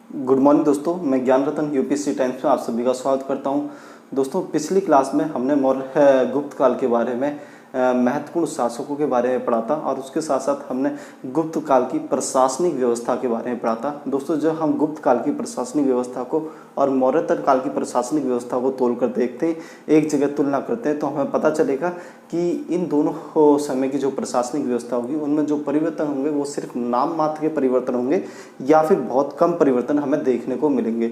Good morning दोस्तों, मैं ज्ञान रतन यूपीएससी टाइम्स में आप सभी का स्वागत करता हूं। दोस्तों, पिछली क्लास में हमने गुप्त काल के बारे में महत्वपूर्ण शासकों के बारे में पढ़ा था और उसके साथ साथ हमने गुप्त काल की प्रशासनिक व्यवस्था के बारे में पढ़ा था। दोस्तों, जब हम गुप्त काल की प्रशासनिक व्यवस्था को और मौर्योत्तर काल की प्रशासनिक व्यवस्था को तोल कर देखते हैं, एक जगह तुलना करते हैं, तो हमें पता चलेगा कि इन दोनों समय की जो प्रशासनिक व्यवस्था होगी उनमें जो परिवर्तन होंगे वो सिर्फ नाम मात्र के परिवर्तन होंगे या फिर बहुत कम परिवर्तन हमें देखने को मिलेंगे।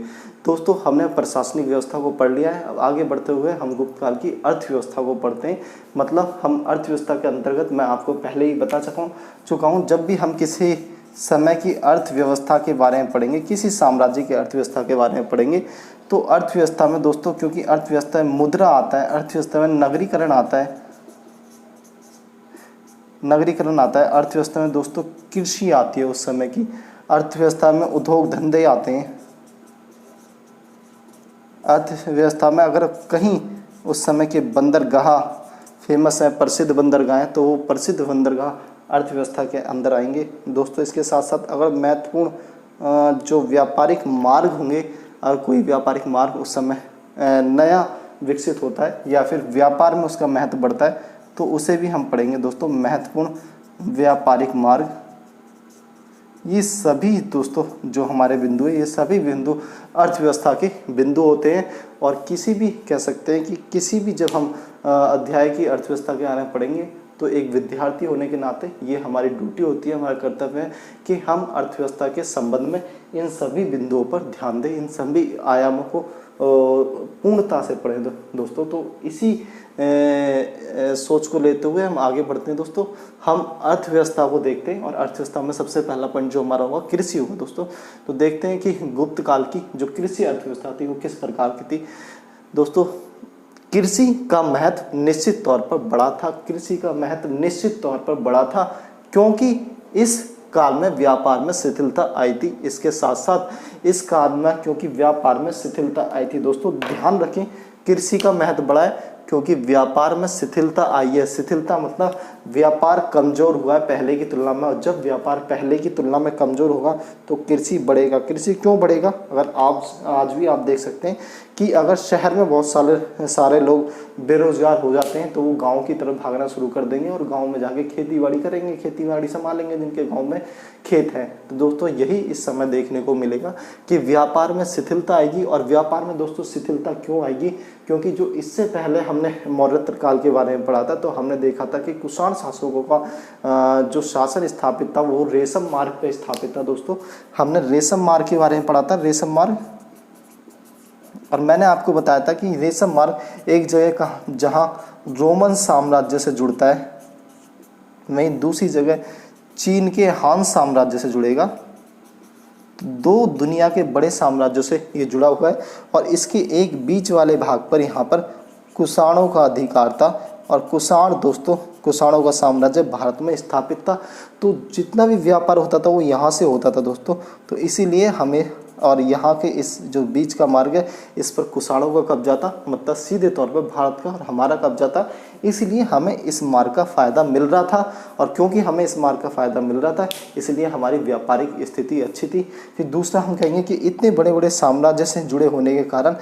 दोस्तों, हमने प्रशासनिक व्यवस्था को पढ़ लिया है। अब आगे बढ़ते हुए हम गुप्त काल की अर्थव्यवस्था को पढ़ते हैं। मतलब हम अर्थव्यवस्था के अंतर्गत मैं आपको पहले ही बता चुका हूँ, जब भी हम किसी समय की अर्थव्यवस्था के बारे में पढ़ेंगे, किसी साम्राज्य की अर्थव्यवस्था के बारे में पढ़ेंगे, तो अर्थव्यवस्था में दोस्तों, क्योंकि अर्थव्यवस्था में मुद्रा आता है, अर्थव्यवस्था में नगरीकरण आता है, अर्थव्यवस्था में दोस्तों कृषि आती है, उस समय की अर्थव्यवस्था में उद्योग धंधे आते हैं। अर्थव्यवस्था में अगर कहीं उस समय के बंदरगाह फेमस है, प्रसिद्ध बंदरगाह हैं, तो वो प्रसिद्ध बंदरगाह अर्थव्यवस्था के अंदर आएंगे। दोस्तों, इसके साथ साथ अगर महत्वपूर्ण जो व्यापारिक मार्ग होंगे, और कोई व्यापारिक मार्ग उस समय नया विकसित होता है या फिर व्यापार में उसका महत्व बढ़ता है, तो उसे भी हम पढ़ेंगे। दोस्तों, महत्वपूर्ण व्यापारिक मार्ग, ये सभी दोस्तों जो हमारे बिंदु है, ये सभी बिंदु अर्थव्यवस्था के बिंदु होते हैं। और किसी भी कह सकते हैं कि किसी भी जब हम अध्याय की अर्थव्यवस्था के बारे में पढ़ेंगे, तो एक विद्यार्थी होने के नाते ये हमारी ड्यूटी होती है, हमारा कर्तव्य है कि हम अर्थव्यवस्था के संबंध में इन सभी बिंदुओं पर ध्यान दें, इन सभी आयामों को पूर्णता से पढ़ें। दोस्तों, तो इसी सोच को लेते हुए हम आगे बढ़ते हैं। दोस्तों, हम अर्थव्यवस्था को देखते हैं और अर्थव्यवस्था में सबसे पहला पॉइंट जो हमारा होगा कृषि होगा। दोस्तों, तो देखते हैं कि गुप्त काल की जो कृषि अर्थव्यवस्था थी वो किस प्रकार की थी। दोस्तों, कृषि का महत्व निश्चित तौर पर बड़ा था। कृषि का महत्व निश्चित तौर पर बड़ा था क्योंकि इस काल में व्यापार में शिथिलता आई थी। इसके साथ साथ इस काल में क्योंकि व्यापार में शिथिलता आई थी, दोस्तों ध्यान रखें, कृषि का महत्व बड़ा है क्योंकि व्यापार में शिथिलता आई है। शिथिलता मतलब व्यापार कमजोर हुआ है पहले की तुलना में, और जब व्यापार पहले की तुलना में कमजोर होगा तो कृषि बढ़ेगा। कृषि क्यों बढ़ेगा? अगर आप आज भी आप देख सकते हैं कि अगर शहर में बहुत सारे लोग बेरोजगार हो जाते हैं तो वो गांव की तरफ भागना शुरू कर देंगे और गांव में जाके खेती बाड़ी करेंगे, खेती बाड़ी संभालेंगे जिनके गांव में खेत है। तो दोस्तों, यही इस समय देखने को मिलेगा कि व्यापार में शिथिलता आएगी। और व्यापार में दोस्तों शिथिलता क्यों आएगी? क्योंकि जो इससे पहले हमने मौर्योत्तर काल के बारे में पढ़ा था, तो हमने देखा था कि कुषाण शासकों का जो शासन स्थापित था वो रेशम मार्ग पर स्थापित था। दोस्तों, हमने रेशम मार्ग के बारे में पढ़ा था, रेशम मार्ग, और मैंने आपको बताया था कि रेशम मार्ग एक जगह का जहां रोमन साम्राज्य से जुड़ता है, वहीं दूसरी जगह चीन के हान साम्राज्य से जुड़ेगा। दो दुनिया के बड़े साम्राज्यों से ये जुड़ा हुआ है और इसके एक बीच वाले भाग पर यहाँ पर कुषाणों का अधिकार था। और कुषाणों का साम्राज्य भारत में स्थापित था। तो जितना भी व्यापार होता था वो यहाँ से होता था दोस्तों। तो इसीलिए हमें, और यहाँ के इस जो बीच का मार्ग है इस पर कुषाणों का कब्जा था, मतलब सीधे तौर पर भारत का और हमारा कब्जा था। इसलिए हमें इस मार्ग का फ़ायदा मिल रहा था, और क्योंकि हमें इस मार्ग का फ़ायदा मिल रहा था इसलिए हमारी व्यापारिक स्थिति अच्छी थी। फिर दूसरा हम कहेंगे कि इतने बड़े बड़े साम्राज्य से जुड़े होने के कारण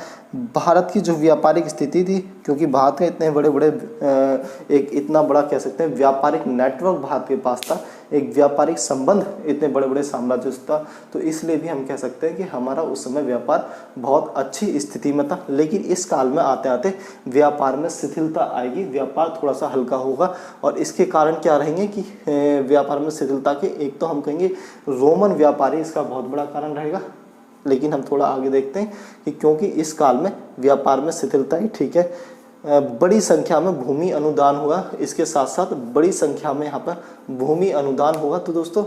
भारत की जो व्यापारिक स्थिति थी, क्योंकि भारत के इतने बड़े बड़े एक इतना बड़ा कह सकते हैं व्यापारिक नेटवर्क भारत के पास था, एक व्यापारिक संबंध इतने बड़े बड़े साम्राज्यों से था, तो इसलिए भी हम कह सकते हैं कि हमारा उस समय व्यापार बहुत अच्छी स्थिति में था। लेकिन इस काल में आते आते व्यापार में शिथिलता आएगी, व्यापार थोड़ा सा हल्का होगा। और इसके कारण क्या रहेंगे कि व्यापार में शिथिलता के एक तो हम कहेंगे रोमन व्यापारी इसका बहुत बड़ा कारण रहेगा। लेकिन हम थोड़ा आगे देखते हैं कि क्योंकि इस काल में व्यापार में शिथिलता ही ठीक है, बड़ी संख्या में भूमि अनुदान हुआ, इसके साथ साथ बड़ी संख्या में यहाँ पर भूमि अनुदान होगा। तो दोस्तों,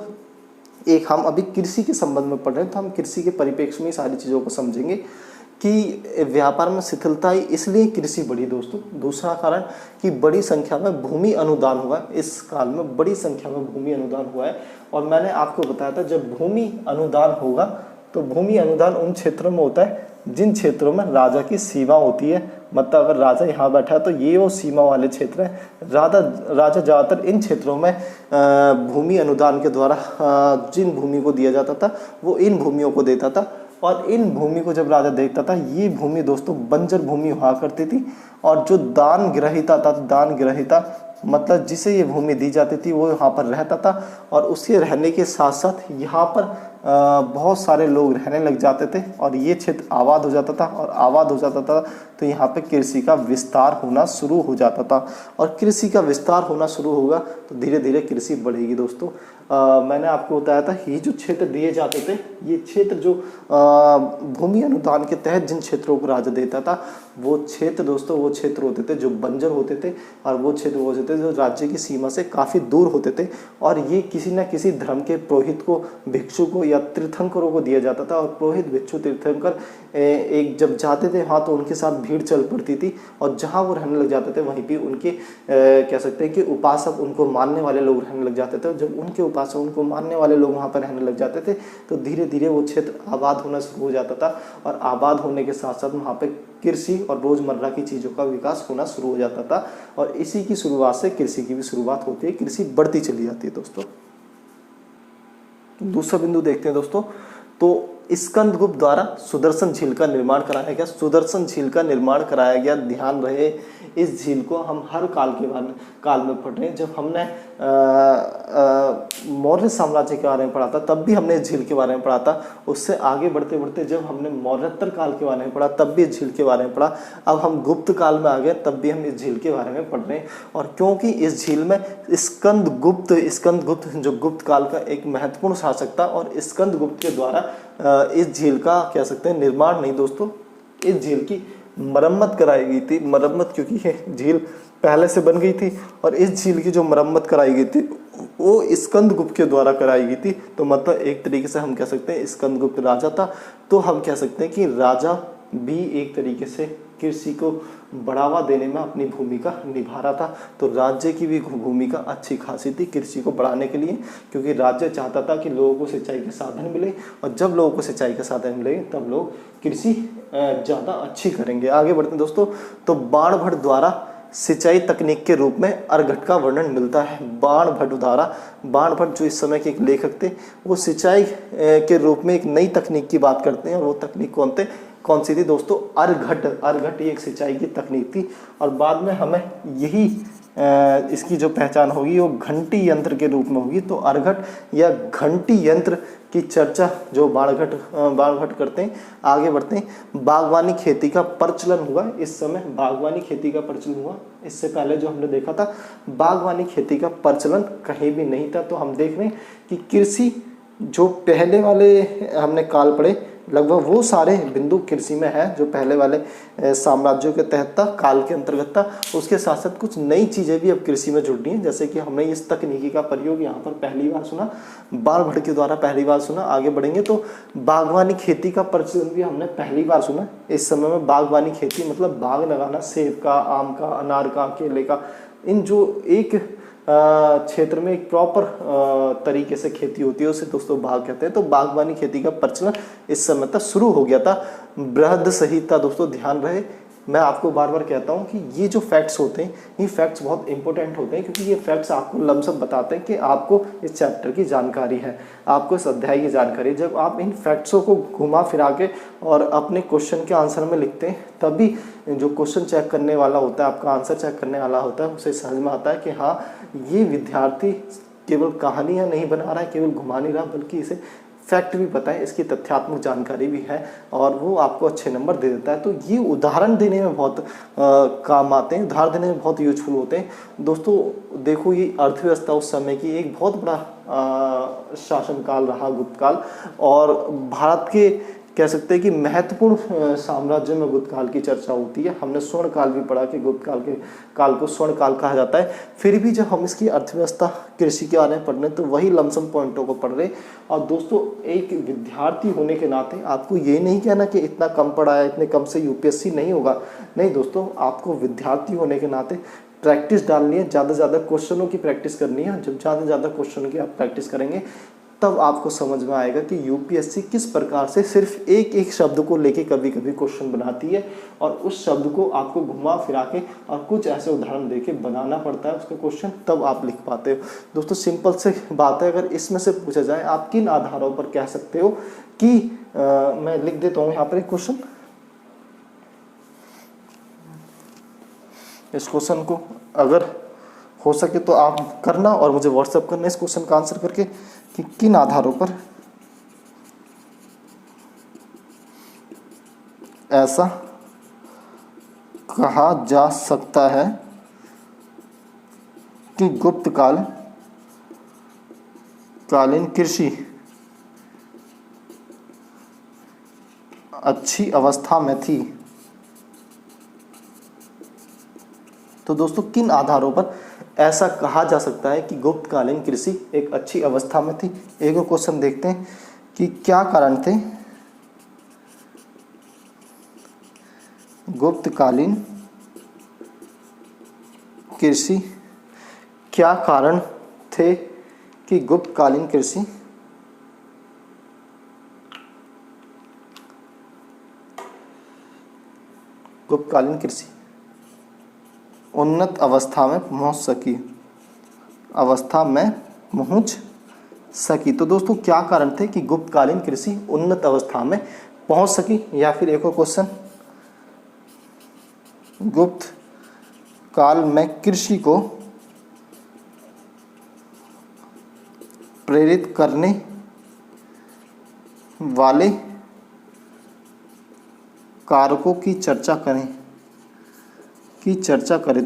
एक हम अभी कृषि के संबंध में पढ़ रहे हैं, तो हम कृषि के परिप्रेक्ष्य में सारी चीज़ों को समझेंगे कि व्यापार में शिथिलता आई इसलिए कृषि बढ़ी। दोस्तों, दूसरा कारण कि बड़ी संख्या में भूमि अनुदान हुआ, इस काल में बड़ी संख्या में भूमि अनुदान हुआ है। और मैंने आपको बताया था जब भूमि अनुदान होगा तो भूमि अनुदान उन क्षेत्रों में होता है जिन क्षेत्रों में राजा की सीमा होती है। मतलब अगर राजा यहाँ बैठा है तो ये वो सीमा वाले क्षेत्र हैं। राजा ज़्यादातर इन क्षेत्रों में भूमि अनुदान के द्वारा जिन भूमि को दिया जाता था वो इन भूमियों को देता था। और इन भूमि को जब राजा देखता था, ये भूमि दोस्तों बंजर भूमि हुआ करती थी, और जो दान ग्रहीता था, दान ग्रहीता मतलब जिसे ये भूमि दी जाती थी, वो यहाँ पर रहता था, और उसके रहने के साथ साथ यहाँ पर बहुत सारे लोग रहने लग जाते थे, और ये क्षेत्र आबाद हो जाता था, और आबाद हो जाता था तो यहाँ पे कृषि का विस्तार होना शुरू हो जाता था, और कृषि का विस्तार होना शुरू होगा तो धीरे धीरे कृषि बढ़ेगी दोस्तों। मैंने आपको बताया था ये जो क्षेत्र दिए जाते थे, ये क्षेत्र जो भूमि अनुदान के तहत जिन क्षेत्रों को राजा देता था, वो क्षेत्र दोस्तों वो क्षेत्र होते थे जो बंजर होते थे, और वो क्षेत्र वो होते थे जो राज्य की सीमा से काफ़ी दूर होते थे, और ये किसी न किसी धर्म के पुरोहित को, भिक्षु को या तीर्थंकरों को दिया जाता था। और पुरोहित, भिक्षु, तीर्थंकर एक जब जाते थे वहाँ तो उनके साथ भीड़ चल पड़ती थी, और जहाँ वो रहने लग जाते थे वहीं पे उनके कह सकते हैं कि उपासक, उनको मानने वाले लोग रहने लग जाते थे। जब उनके उपासक, उनको मानने वाले लोग वहाँ पर रहने लग जाते थे तो धीरे धीरे वो क्षेत्र आबाद होना शुरू हो जाता था, और आबाद होने के साथ साथ वहाँ पे कृषि और रोजमर्रा की चीज़ों का विकास होना शुरू हो जाता था, और इसी की शुरुआत से कृषि की भी शुरुआत होती है, कृषि बढ़ती चली जाती है दोस्तों। दूसरा बिंदु देखते हैं दोस्तों, तो स्कंदगुप्त द्वारा सुदर्शन झील का निर्माण कराया गया। सुदर्शन झील का निर्माण कराया गया, ध्यान रहे इस झील को हम हर काल में पढ़ रहे हैं। जब हमने मौर्य साम्राज्य के बारे में पढ़ा था तब भी हमने इस झील के बारे में पढ़ा था, उससे आगे बढ़ते बढ़ते जब हमने मौर्योत्तर काल के बारे में पढ़ा तब भी इस झील के बारे में पढ़ा, अब हम गुप्त काल में आ गए तब भी हम इस झील के बारे में पढ़ रहे हैं। और क्योंकि इस झील में स्कंदगुप्त जो गुप्त काल का एक महत्वपूर्ण शासक था, और स्कंदगुप्त के द्वारा इस झील का कह सकते हैं निर्माण नहीं दोस्तों, इस झील की मरम्मत कराई गई थी। मरम्मत क्योंकि ये झील पहले से बन गई थी, और इस झील की जो मरम्मत कराई गई थी वो स्कंदगुप्त के द्वारा कराई गई थी। तो मतलब एक तरीके से हम कह सकते हैं स्कंदगुप्त राजा था, तो हम कह सकते हैं कि राजा भी एक तरीके से कृषि को बढ़ावा देने में अपनी भूमिका निभा रहा था। तो राज्य की भी भूमिका अच्छी खासी थी कृषि को बढ़ाने के लिए, क्योंकि राज्य चाहता था कि लोगों को सिंचाई के साधन मिले, और जब लोगों को सिंचाई के साधन मिले तब लोग कृषि ज़्यादा अच्छी करेंगे। आगे बढ़ते हैं दोस्तों, तो बाणभट्ट द्वारा सिंचाई तकनीक के रूप में अर्घट का वर्णन मिलता है। बाणभट्ट द्वारा, बाणभट्ट जो इस समय के एक लेखक थे, वो सिंचाई के रूप में एक नई तकनीक की बात करते हैं, और वो तकनीक कौन सी थी दोस्तों? अर्घट। अर्घट ये एक सिंचाई की तकनीक थी, और बाद में हमें यही इसकी जो पहचान होगी वो घंटी यंत्र के रूप में होगी। तो अर्घट या घंटी यंत्र की चर्चा जो बाणभट्ट करते हैं। आगे बढ़ते हैं, बागवानी खेती का प्रचलन हुआ। इस समय बागवानी खेती का प्रचलन हुआ, इससे पहले जो हमने देखा था बागवानी खेती का प्रचलन कहीं भी नहीं था। तो हम देख रहे हैं कि कृषि जो पहले वाले हमने काल पढ़े, लगभग वो सारे बिंदु कृषि में है जो पहले वाले साम्राज्यों के तहत था, काल के अंतर्गत था। उसके साथ साथ कुछ नई चीज़ें भी अब कृषि में जुड़ रही हैं, जैसे कि हमने इस तकनीकी का प्रयोग यहाँ पर पहली बार सुना, बाणभट्ट के द्वारा पहली बार सुना। आगे बढ़ेंगे तो बागवानी खेती का प्रचलन भी हमने पहली बार सुना। इस समय में बागवानी खेती मतलब बाग लगाना, सेब का, आम का, अनार का, केले का, इन जो एक क्षेत्र में एक प्रॉपर तरीके से खेती होती है उसे दोस्तों बाग कहते हैं। तो बागवानी खेती का प्रचलन इस समय तक शुरू हो गया था। बृहद संहिता दोस्तों ध्यान रहे, मैं आपको बार बार कहता हूँ कि ये जो फैक्ट्स होते हैं ये फैक्ट्स बहुत इंपॉर्टेंट होते हैं, क्योंकि ये फैक्ट्स आपको लमसम बताते हैं कि आपको इस चैप्टर की जानकारी है, आपको इस अध्याय की जानकारी है। जब आप इन फैक्ट्सों को घुमा फिरा के और अपने क्वेश्चन के आंसर में लिखते हैं, तभी जो क्वेश्चन चेक करने वाला होता है, आपका आंसर चेक करने वाला होता है, उसे समझ में आता है कि हाँ ये विद्यार्थी केवल कहानियाँ नहीं बना रहा है, केवल घुमा नहीं रहा, बल्कि इसे फैक्ट भी पता है, इसकी तथ्यात्मक जानकारी भी है, और वो आपको अच्छे नंबर दे देता है। तो ये उदाहरण देने में बहुत काम आते हैं, उदाहरण देने में बहुत यूजफुल होते हैं। दोस्तों देखो, ये अर्थव्यवस्था उस समय की एक बहुत बड़ा शासनकाल रहा, गुप्त काल, और भारत के कह सकते हैं कि महत्वपूर्ण साम्राज्य में गुप्त काल की चर्चा होती है। हमने स्वर्ण काल भी पढ़ा कि गुप्त काल के काल को स्वर्ण काल कहा जाता है। फिर भी जब हम इसकी अर्थव्यवस्था कृषि के बारे में पढ़ रहे हैं तो वही लमसम पॉइंटों को पढ़ रहे हैं। और दोस्तों एक विद्यार्थी होने के नाते आपको ये नहीं कहना कि इतना कम पढ़ा है, इतने कम से यूपीएससी नहीं होगा, नहीं दोस्तों, आपको विद्यार्थी होने के नाते प्रैक्टिस डालनी है, ज़्यादा से ज़्यादा क्वेश्चनों की प्रैक्टिस करनी है। जब ज़्यादा से ज़्यादा क्वेश्चनों की आप प्रैक्टिस करेंगे तब आपको समझ में आएगा कि यूपीएससी किस प्रकार से सिर्फ एक एक शब्द को लेके कभी कभी क्वेश्चन बनाती है, और उस शब्द को आपको घुमा फिरा के और कुछ ऐसे उदाहरण देके बनाना पड़ता है उसका क्वेश्चन, तब आप लिख पाते हो। दोस्तों सिंपल से बात है, अगर इसमें से पूछा जाए आप किन आधारों पर कह सकते हो कि मैं लिख देता हूँ यहाँ पर एक क्वेश्चन। इस क्वेश्चन को अगर हो सके तो आप करना और मुझे व्हाट्सएप करना इस क्वेश्चन का आंसर करके कि किन आधारों पर ऐसा कहा जा सकता है कि गुप्त कालीन कृषि अच्छी अवस्था में थी। तो दोस्तों किन आधारों पर ऐसा कहा जा सकता है कि गुप्तकालीन कृषि एक अच्छी अवस्था में थी। एक और क्वेश्चन देखते हैं कि क्या कारण थे गुप्तकालीन कृषि, क्या कारण थे कि गुप्तकालीन कृषि उन्नत अवस्था में पहुंच सकी। तो दोस्तों क्या कारण थे कि गुप्तकालीन कृषि उन्नत अवस्था में पहुंच सकी। या फिर एक और क्वेश्चन, गुप्त काल में कृषि को प्रेरित करने वाले कारकों की चर्चा करें।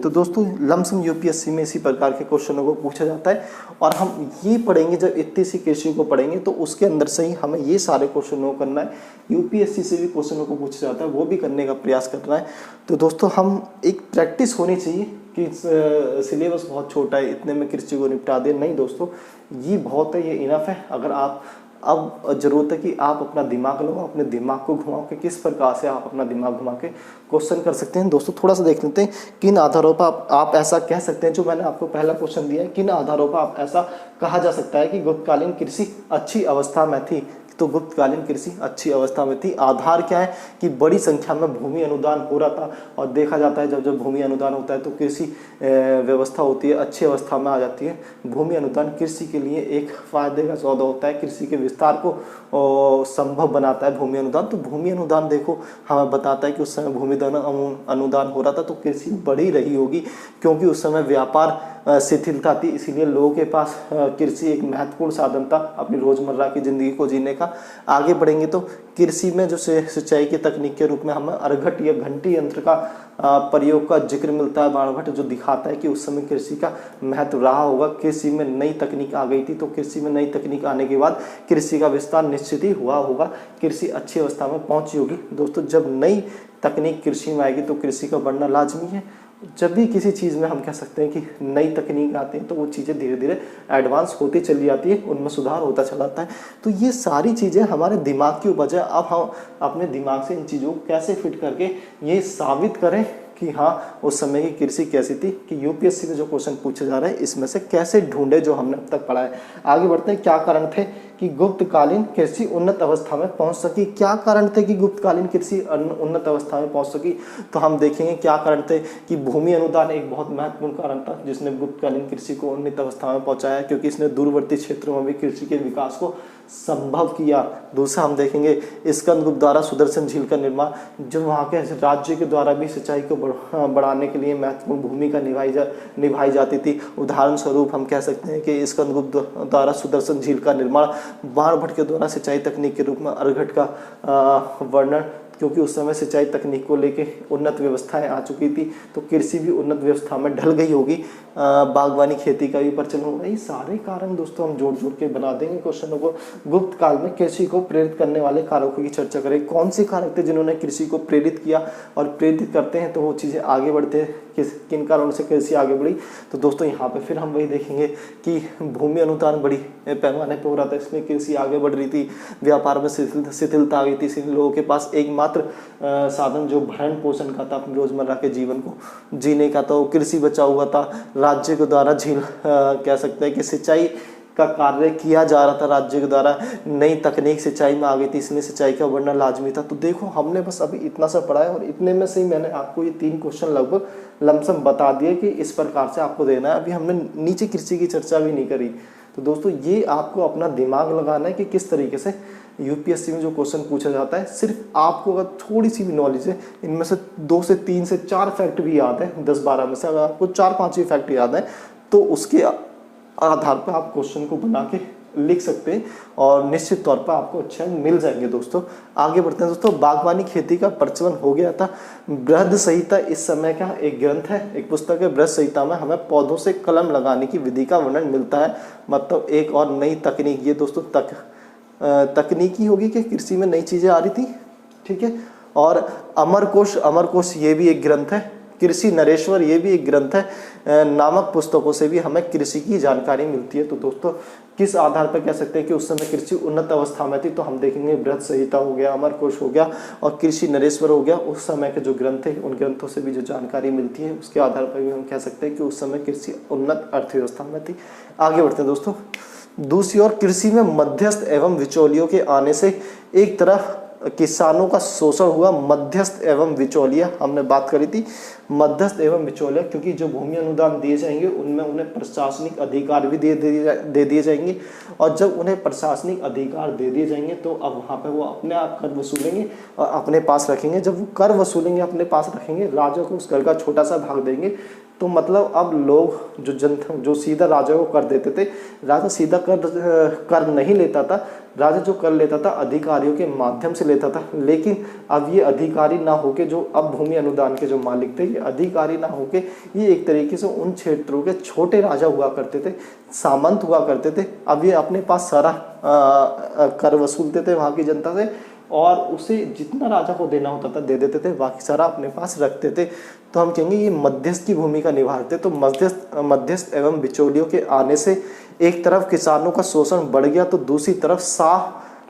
तो दोस्तों लमसम यूपीएससी में इसी प्रकार के क्वेश्चनों को पूछा जाता है और हम ये पढ़ेंगे जब इतनी सी कृषि को पढ़ेंगे तो उसके अंदर से ही हमें ये सारे क्वेश्चनों को करना है। यूपीएससी से भी क्वेश्चनों को पूछा जाता है, वो भी करने का प्रयास करना है। तो दोस्तों हम एक प्रैक्टिस होनी चाहिए कि सिलेबस बहुत छोटा है, इतने में कृषि को निपटा दें। नहीं दोस्तों, ये बहुत है, ये इनफ है। अगर आप अब ज़रूरत है कि आप अपना दिमाग लगाओ, अपने दिमाग को घुमाओ कि किस प्रकार से आप अपना दिमाग घुमा के क्वेश्चन कर सकते हैं। दोस्तों थोड़ा सा देख लेते हैं किन आधारों पर आप ऐसा कह सकते हैं। जो मैंने आपको पहला क्वेश्चन दिया है, किन आधारों पर आप ऐसा कहा जा सकता है कि गुप्तकालीन कृषि अच्छी अवस्था में थी। तो गुप्तकालीन कृषि अच्छी अवस्था में थी। आधार क्या है कि बड़ी संख्या में भूमि अनुदान हो रहा था और देखा जाता है जब भूमि अनुदान होता है तो कृषि व्यवस्था होती है अच्छी अवस्था में आ जाती है। भूमि अनुदान कृषि के लिए एक फायदे का सौदा होता है, कृषि के विस्तार को संभव बनाता है भूमि अनुदान। तो भूमि अनुदान देखो हमें बताता है कि उस समय भूमि अनुदान हो रहा था तो कृषि बढ़ी रही होगी, क्योंकि उस समय व्यापार शिथिलता थी, इसीलिए लोगों के पास कृषि एक महत्वपूर्ण साधन था अपनी रोजमर्रा की जिंदगी को जीने का। आगे बढ़ेंगे तो कृषि में जो सिंचाई की तकनीक के रूप में हमें अर्घट या घंटी यंत्र का प्रयोग का जिक्र मिलता है बाणभट्ट, जो दिखाता है कि उस समय कृषि का महत्व रहा होगा। कृषि में नई तकनीक आ गई थी, तो कृषि में नई तकनीक आने के बाद कृषि का विस्तार निश्चित ही हुआ होगा, कृषि अच्छी अवस्था में पहुंची होगी। दोस्तों जब नई तकनीक कृषि में आएगी तो कृषि का बढ़ना लाजमी है। जब भी किसी चीज़ में हम कह सकते हैं कि नई तकनीक आती है तो वो चीज़ें धीरे धीरे एडवांस होती चली जाती है, उनमें सुधार होता चला जाता है। तो ये सारी चीज़ें हमारे दिमाग की उपज है। अब हम अपने दिमाग से इन चीज़ों को कैसे फिट करके ये साबित करें कि हाँ उस समय की कृषि कैसी थी, कि यूपीएससी में जो क्वेश्चन पूछे जा रहे हैं इसमें से कैसे ढूंढे जो हमने अब तक पढ़ा है। आगे बढ़ते हैं, क्या कारण थे कि गुप्तकालीन कृषि उन्नत अवस्था में पहुंच सकी। क्या कारण थे कि गुप्तकालीन कृषि उन्नत अवस्था में पहुंच सकी, तो हम देखेंगे क्या कारण थे कि भूमि अनुदान एक बहुत महत्वपूर्ण कारण था जिसने गुप्तकालीन कृषि को उन्नत अवस्था में पहुंचाया, क्योंकि इसने दूरवर्ती क्षेत्रों में भी कृषि के विकास को संभव किया। दूसरा हम देखेंगे स्कंदगुप्त द्वारा सुदर्शन झील का निर्माण, जो वहाँ के राज्य के द्वारा भी सिंचाई को बढ़ाने के लिए महत्वपूर्ण भूमिका निभाई जाती थी। उदाहरण स्वरूप हम कह सकते हैं कि स्कंदगुप्त द्वारा सुदर्शन झील का निर्माण, बाणभट्ट के द्वारा सिंचाई तकनीक के रूप में अर्घट का वर्णन, क्योंकि उस समय सिंचाई तकनीक को लेके उन्नत व्यवस्थाएं आ चुकी थी तो कृषि भी उन्नत व्यवस्था में ढल गई होगी, बागवानी खेती का भी प्रचलन होगा। ये सारे कारण दोस्तों हम जोड़ जोड़ के बना देंगे क्वेश्चनों को। गुप्त काल में कृषि को प्रेरित करने वाले कारकों की चर्चा करें। कौन से कारक थे जिन्होंने कृषि को प्रेरित किया, और प्रेरित करते हैं तो वो चीज़ें आगे बढ़ते हैं, किन कारणों से कृषि आगे बढ़ी। तो दोस्तों यहाँ पे फिर हम वही देखेंगे कि भूमि अनुदान बड़ी पैमाने पर हो रहा था, इसमें कृषि आगे बढ़ रही थी, व्यापार में शिथिलता आ गई थी, इसलिए लोगों के पास एकमात्र साधन जो भरण पोषण का था अपने रोजमर्रा के जीवन को जीने का, तो कृषि बचा हुआ था। राज्य के द्वारा झील कह सकते हैं कि सिंचाई का कार्य किया जा रहा था, राज्य के द्वारा नई तकनीक सिंचाई में आ गई थी, इसलिए सिंचाई का बढ़ना लाजमी था। तो देखो हमने बस अभी इतना सा पढ़ा है और इतने में से ही मैंने आपको ये 3 क्वेश्चन लगभग लमसम बता दिए कि इस प्रकार से आपको देना है। अभी हमने नीचे कृषि की चर्चा भी नहीं करी, तो दोस्तों ये आपको अपना दिमाग लगाना है कि किस तरीके से यूपीएससी में जो क्वेश्चन पूछा जाता है, सिर्फ आपको अगर थोड़ी सी भी नॉलेज है, इनमें से 2 से 3 से 4 फैक्ट भी याद है, 10-12 में से अगर आपको 4-5 भी फैक्ट याद है तो उसके आधार पर आप क्वेश्चन को बना के लिख सकते हैं और निश्चित तौर पर आपको अच्छे अंक मिल जाएंगे। दोस्तों आगे बढ़ते हैं। दोस्तों बागवानी खेती का प्रचलन हो गया था। बृहद संहिता इस समय का एक ग्रंथ है, एक पुस्तक है। बृहद संहिता में हमें पौधों से कलम लगाने की विधि का वर्णन मिलता है, मतलब एक और नई तकनीक। ये दोस्तों तकनीकी होगी कि कृषि में नई चीजें आ रही थी, ठीक है। और अमरकोश ये भी एक ग्रंथ है। कृषि नरेश्वर ये भी एक ग्रंथ है। नामक पुस्तकों से भी हमें कृषि की जानकारी मिलती है। तो दोस्तों किस आधार पर कह सकते हैं कि उस समय कृषि उन्नत अवस्था में थी, तो हम देखेंगे बृहद संहिता हो गया, अमरकोश हो गया और कृषि नरेश्वर हो गया। उस समय के जो ग्रंथ थे उन ग्रंथों से भी जो जानकारी मिलती है उसके आधार पर भी हम कह सकते हैं कि उस समय कृषि उन्नत अर्थव्यवस्था में थी। आगे बढ़ते हैं दोस्तों। दूसरी ओर कृषि में मध्यस्थ एवं बिचौलियों के आने से एक तरफ किसानों का शोषण हुआ। मध्यस्थ एवं बिचौलिया हमने बात करी थी, मध्यस्थ एवं बिचौलिया, क्योंकि जो भूमि अनुदान दिए जाएंगे उनमें उन्हें प्रशासनिक अधिकार भी दे दिए जाएंगे और जब उन्हें प्रशासनिक अधिकार दे दिए जाएंगे तो अब वहाँ पे वो अपने आप कर वसूलेंगे और अपने पास रखेंगे। जब वो कर वसूलेंगे अपने पास रखेंगे, राजा को उस कर का छोटा सा भाग देंगे, तो मतलब अब लोग जो सीधा राजा को कर देते थे, राजा सीधा कर नहीं लेता था। राजा जो कर लेता था अधिकारियों के माध्यम से लेता था, लेकिन अब ये अधिकारी ना होके, जो अब भूमि अनुदान के जो मालिक थे, ये अधिकारी ना होके ये एक तरीके से उन क्षेत्रों के छोटे राजा हुआ करते थे, सामंत हुआ करते थे। अब ये अपने पास सारा कर वसूलते थे वहाँ की जनता से और उसे जितना राजा को देना होता था दे देते थे, बाकी सारा अपने पास रखते थे। तो हम कहेंगे ये मध्यस्थ की भूमिका निभाते। तो मध्यस्थ एवं बिचौलियों के आने से एक तरफ किसानों का शोषण बढ़ गया तो दूसरी तरफ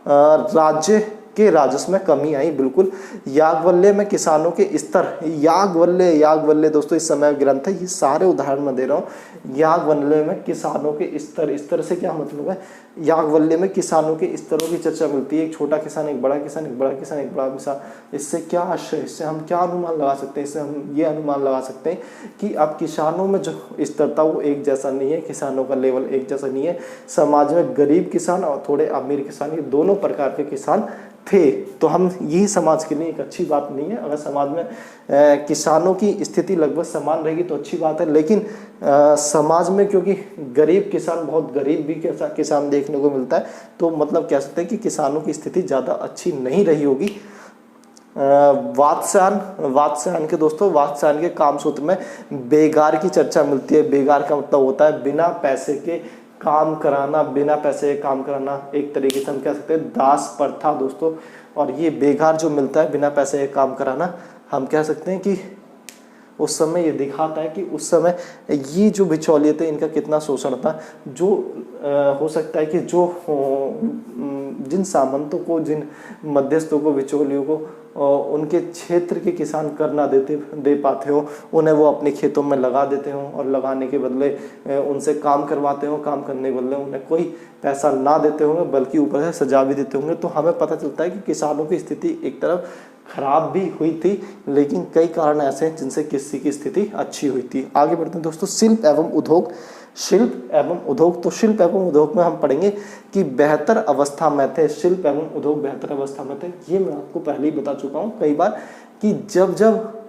राज्य के राजस्व में कमी आई। बिल्कुल याज्ञवल्क्य में किसानों के स्तर, याज्ञवल्क्य दोस्तों इस समय ग्रंथ है, ये सारे उदाहरण मैं दे रहा हूँ। याज्ञवल्क्य में किसानों के स्तर से क्या मतलब है, याज्ञवल्क्य में किसानों के स्तरों की चर्चा मिलती है। एक छोटा किसान, एक बड़ा किसान, एक बड़ा किसान, एक बड़ा किसान। इससे क्या आशय, इससे हम क्या अनुमान लगा सकते हैं, इससे हम ये अनुमान लगा सकते हैं कि अब किसानों में जो स्तर था वो एक जैसा नहीं है, किसानों का लेवल एक जैसा नहीं है। समाज में गरीब किसान और थोड़े अमीर किसान, ये दोनों प्रकार के किसान थे। तो हम यही समाज के लिए एक अच्छी बात नहीं है। अगर समाज में किसानों की स्थिति लगभग समान रहेगी तो अच्छी बात है, लेकिन समाज में क्योंकि गरीब किसान, बहुत गरीब भी किसान देखने को मिलता है, तो मतलब कह सकते हैं कि किसानों की स्थिति ज़्यादा अच्छी नहीं रही होगी। वात्स्यायन के दोस्तों, वात्स्यायन के कामसूत्र में बेगार की चर्चा मिलती है। बेगार का मतलब होता है बिना पैसे के काम कराना, बिना पैसे के काम कराना, एक तरीके से हम कह सकते हैं दास प्रथा दोस्तों। और ये बेगार जो मिलता है बिना पैसे के काम कराना, हम कह सकते हैं कि उस समय ये दिखाता है कि उस समय ये जो बिचौलिए थे इनका कितना शोषण था। जो हो सकता है कि जो जिन सामंतों को, जिन मध्यस्थों को, बिचौलियों को उनके क्षेत्र के किसान कर ना दे पाते हो, उन्हें वो अपने खेतों में लगा देते हो और लगाने के बदले उनसे काम करवाते हो, काम करने के बदले उन्हें कोई पैसा ना देते होंगे बल्कि ऊपर से सजा भी देते होंगे। तो हमें पता चलता है कि किसानों की स्थिति एक तरफ खराब भी हुई थी, लेकिन कई कारण ऐसे हैं जिनसे किसी की स्थिति अच्छी हुई थी। आगे बढ़ते हैं दोस्तों। शिल्प एवं उद्योग। तो शिल्प एवं उद्योग में हम पढ़ेंगे कि बेहतर अवस्था में थे। शिल्प एवं उद्योग बेहतर अवस्था में थे, ये मैं आपको पहले ही बता चुका हूँ कई बार कि जब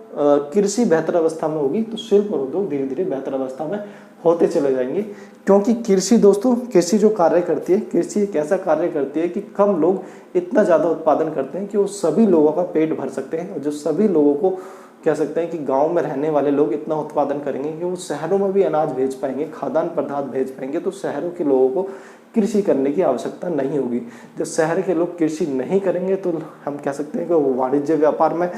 कृषि बेहतर अवस्था में होगी तो शिल्प और उद्योग धीरे धीरे बेहतर अवस्था में होते चले जाएंगे। क्योंकि कृषि दोस्तों, कृषि जो कार्य करती है, कृषि एक ऐसा कार्य करती है कि कम लोग इतना ज़्यादा उत्पादन करते हैं कि वो सभी लोगों का पेट भर सकते हैं। और जो सभी लोगों को कह सकते हैं कि गांव में रहने वाले लोग इतना उत्पादन करेंगे कि वो शहरों में भी अनाज भेज पाएंगे, खाद्यान्न पदार्थ भेज पाएंगे। तो शहरों के लोगों को कृषि करने की आवश्यकता नहीं होगी। जब शहर के लोग कृषि नहीं करेंगे तो हम कह सकते हैं कि वो वाणिज्य व्यापार में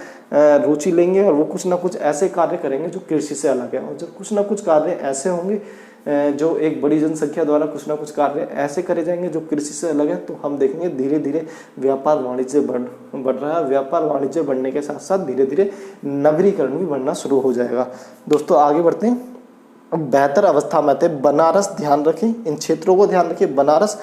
रुचि लेंगे और वो कुछ ना कुछ ऐसे कार्य करेंगे जो कृषि से अलग है। और जब कुछ ना कुछ कार्य ऐसे होंगे जो एक बड़ी जनसंख्या द्वारा कुछ ना कुछ कार्य ऐसे करे जाएंगे जो कृषि से अलग है, तो हम देखेंगे धीरे धीरे व्यापार वाणिज्य बढ़ रहा है। व्यापार वाणिज्य बढ़ने के साथ साथ धीरे धीरे नगरीकरण भी बढ़ना शुरू हो जाएगा। दोस्तों आगे बढ़ते हैं। बेहतर अवस्था में थे बनारस, ध्यान रखें इन क्षेत्रों को, ध्यान रखें। बनारस,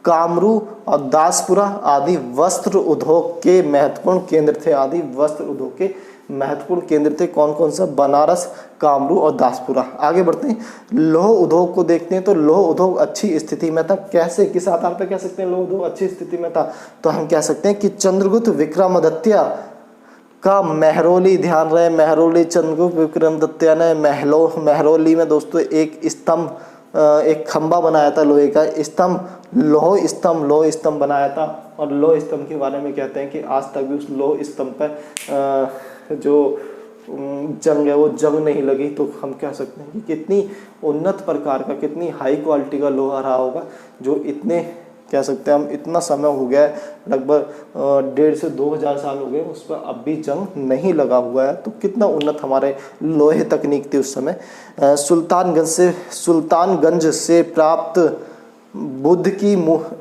कामरू और दासपुरा आदि वस्त्र उद्योग के महत्वपूर्ण केंद्र थे। आदि वस्त्र उद्योग के महत्वपूर्ण केंद्र थे कौन कौन सा, बनारस, कामरू और दासपुरा। आगे बढ़ते हैं, लौह उद्योग को देखते हैं। तो लौह उद्योग अच्छी स्थिति में था। कैसे, किस आधार पर कह सकते हैं लौह उद्योग अच्छी स्थिति में था? तो हम कह सकते हैं कि चंद्रगुप्त विक्रमादित्य का मेहरौली, ध्यान रहे मेहरौली, चंद्रगुप्त विक्रमादित्य ने मेहरौली में दोस्तों एक स्तंभ, एक खंबा बनाया था लोहे का, स्तंभ, लौह स्तंभ बनाया था। और लौह स्तंभ के बारे में कहते हैं कि आज तक भी उस लौह स्तंभ पर जो जंग है वो जंग नहीं लगी। तो हम कह सकते हैं कि कितनी उन्नत प्रकार का, कितनी हाई क्वालिटी का लोहा रहा होगा, जो इतने कह सकते हैं हम इतना समय हो गया है, लगभग 1,500 से 2,000 साल हो गए, उस पर अब भी जंग नहीं लगा हुआ है। तो कितना उन्नत हमारे लोहे तकनीक थी उस समय। सुल्तानगंज से प्राप्त बुद्ध की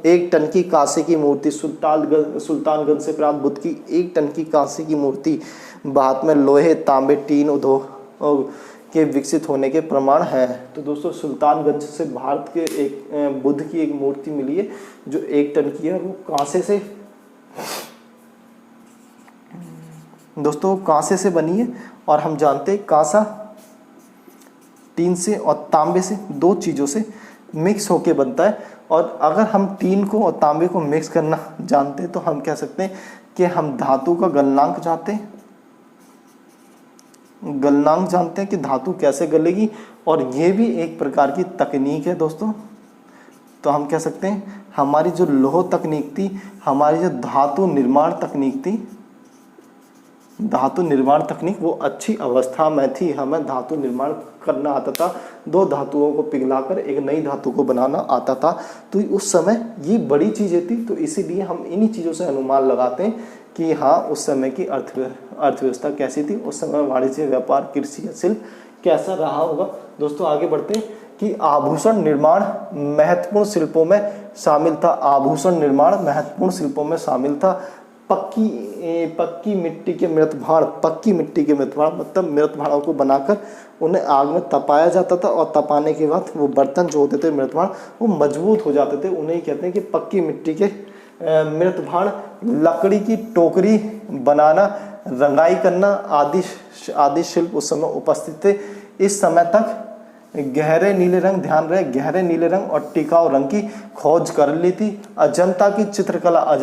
1 टन की कांसे की मूर्ति, सुल्तानगंज से प्राप्त बुद्ध की 1 टन की कांसे की मूर्ति भारत में लोहे, तांबे, टीन उद्योग के विकसित होने के प्रमाण है। तो दोस्तों सुल्तानगंज से भारत के एक बुद्ध की एक मूर्ति मिली है जो 1 टन की है, वो कांसे से, दोस्तों कांसे से बनी है। और हम जानते हैं कांसा टीन से और तांबे से, 2 चीज़ों से मिक्स होके बनता है। और अगर हम टीन को और तांबे को मिक्स करना जानते हैं तो हम कह सकते हैं कि हम धातु का गलनांक जानते हैं, कि धातु कैसे गलेगी, और ये भी एक प्रकार की तकनीक है दोस्तों। तो हम कह सकते हैं हमारी जो लौह तकनीक थी, हमारी जो धातु निर्माण तकनीक वो अच्छी अवस्था में थी। हमें धातु निर्माण करना आता था, 2 धातुओं को पिघलाकर एक नई धातु को बनाना आता था। तो उस समय ये बड़ी चीज़ें थी। तो इसीलिए हम इन्हीं चीज़ों से अनुमान लगाते हैं कि हाँ उस समय की अर्थव्यवस्था कैसी थी, उस समय वाणिज्य, व्यापार, कृषि या शिल्प कैसा रहा होगा। दोस्तों आगे बढ़ते हैं कि आभूषण निर्माण महत्वपूर्ण शिल्पों में शामिल था। आभूषण निर्माण महत्वपूर्ण शिल्पों में शामिल था। पक्की मिट्टी के मृत भाड़ मतलब मृत भाड़ों को बनाकर उन्हें आग में तपाया जाता था, और तपाने के बाद वो बर्तन जो होते थे मृत भाड़ वो मजबूत हो जाते थे। उन्हें कहते हैं कि पक्की मिट्टी के मृत भाड़। लकड़ी की टोकरी बनाना, रंगाई करना आदि शिल्प उस समय उपस्थित थे। इस समय तक गहरे नीले रंग, ध्यान रहे गहरे नीले रंग और टिकाऊ रंग की खोज कर ली थी। अजंता की चित्रकला,